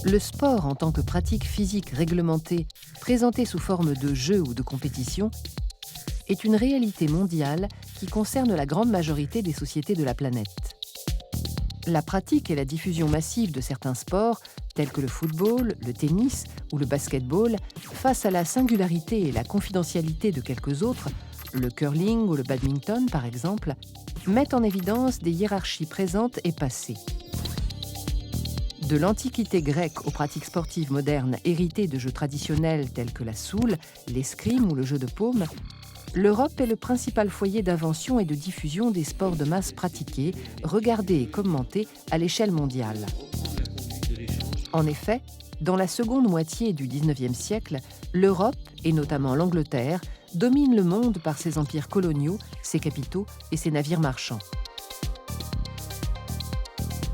Le sport en tant que pratique physique réglementée, présentée sous forme de jeu ou de compétition, est une réalité mondiale qui concerne la grande majorité des sociétés de la planète. La pratique et la diffusion massive de certains sports, tels que le football, le tennis ou le basketball, face à la singularité et la confidentialité de quelques autres, le curling ou le badminton par exemple, mettent en évidence des hiérarchies présentes et passées. De l'Antiquité grecque aux pratiques sportives modernes héritées de jeux traditionnels tels que la soule, l'escrime ou le jeu de paume, l'Europe est le principal foyer d'invention et de diffusion des sports de masse pratiqués, regardés et commentés à l'échelle mondiale. En effet, dans la seconde moitié du XIXe siècle, l'Europe, et notamment l'Angleterre, domine le monde par ses empires coloniaux, ses capitaux et ses navires marchands.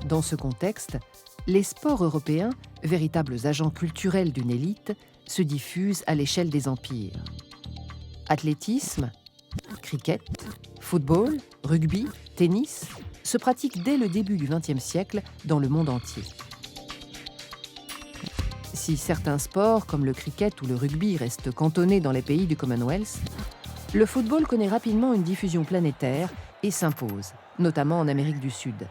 Dans ce contexte, les sports européens, véritables agents culturels d'une élite, se diffusent à l'échelle des empires. Athlétisme, cricket, football, rugby, tennis se pratiquent dès le début du XXe siècle dans le monde entier. Si certains sports, comme le cricket ou le rugby, restent cantonnés dans les pays du Commonwealth, le football connaît rapidement une diffusion planétaire et s'impose, notamment en Amérique du Sud.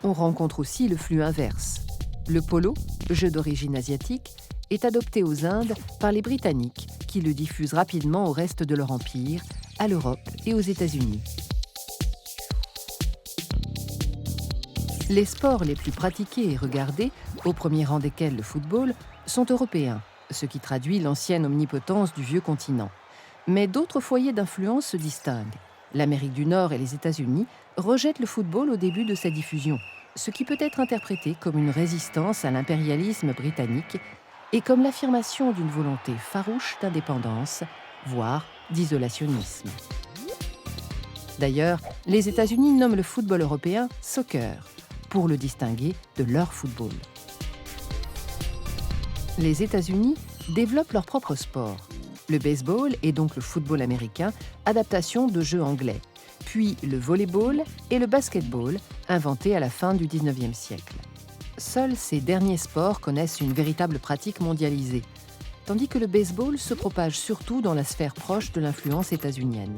On rencontre aussi le flux inverse. Le polo, jeu d'origine asiatique, est adopté aux Indes par les Britanniques, qui le diffusent rapidement au reste de leur empire, à l'Europe et aux États-Unis. Les sports les plus pratiqués et regardés, au premier rang desquels le football, sont européens, ce qui traduit l'ancienne omnipotence du vieux continent. Mais d'autres foyers d'influence se distinguent. L'Amérique du Nord et les États-Unis rejettent le football au début de sa diffusion, ce qui peut être interprété comme une résistance à l'impérialisme britannique et comme l'affirmation d'une volonté farouche d'indépendance, voire d'isolationnisme. D'ailleurs, les États-Unis nomment le football européen « soccer » pour le distinguer de leur football. Les États-Unis développent leur propre sport. Le baseball et donc le football américain, adaptation de jeux anglais, puis le volleyball et le basketball, inventés à la fin du XIXe siècle. Seuls ces derniers sports connaissent une véritable pratique mondialisée, tandis que le baseball se propage surtout dans la sphère proche de l'influence états-unienne.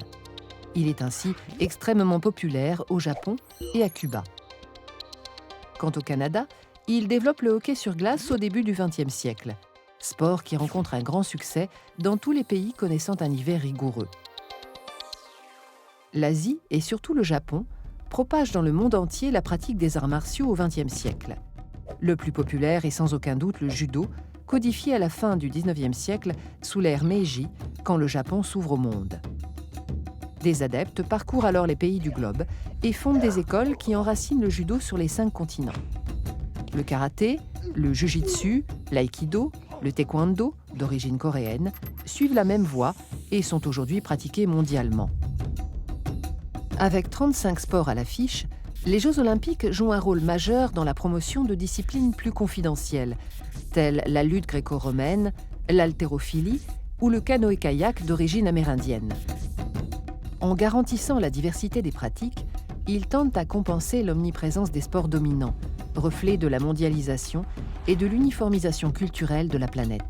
Il est ainsi extrêmement populaire au Japon et à Cuba. Quant au Canada, il développe le hockey sur glace au début du XXe siècle, sport qui rencontre un grand succès dans tous les pays connaissant un hiver rigoureux. L'Asie, et surtout le Japon, propagent dans le monde entier la pratique des arts martiaux au XXe siècle. Le plus populaire est sans aucun doute le judo, codifié à la fin du XIXe siècle sous l'ère Meiji, quand le Japon s'ouvre au monde. Des adeptes parcourent alors les pays du globe et fondent des écoles qui enracinent le judo sur les 5 continents. Le karaté, le jujitsu, l'aïkido, le taekwondo, d'origine coréenne, suivent la même voie et sont aujourd'hui pratiqués mondialement. Avec 35 sports à l'affiche, les Jeux olympiques jouent un rôle majeur dans la promotion de disciplines plus confidentielles, telles la lutte gréco-romaine, l'haltérophilie ou le canoë-kayak d'origine amérindienne. En garantissant la diversité des pratiques, ils tentent à compenser l'omniprésence des sports dominants, reflet de la mondialisation et de l'uniformisation culturelle de la planète.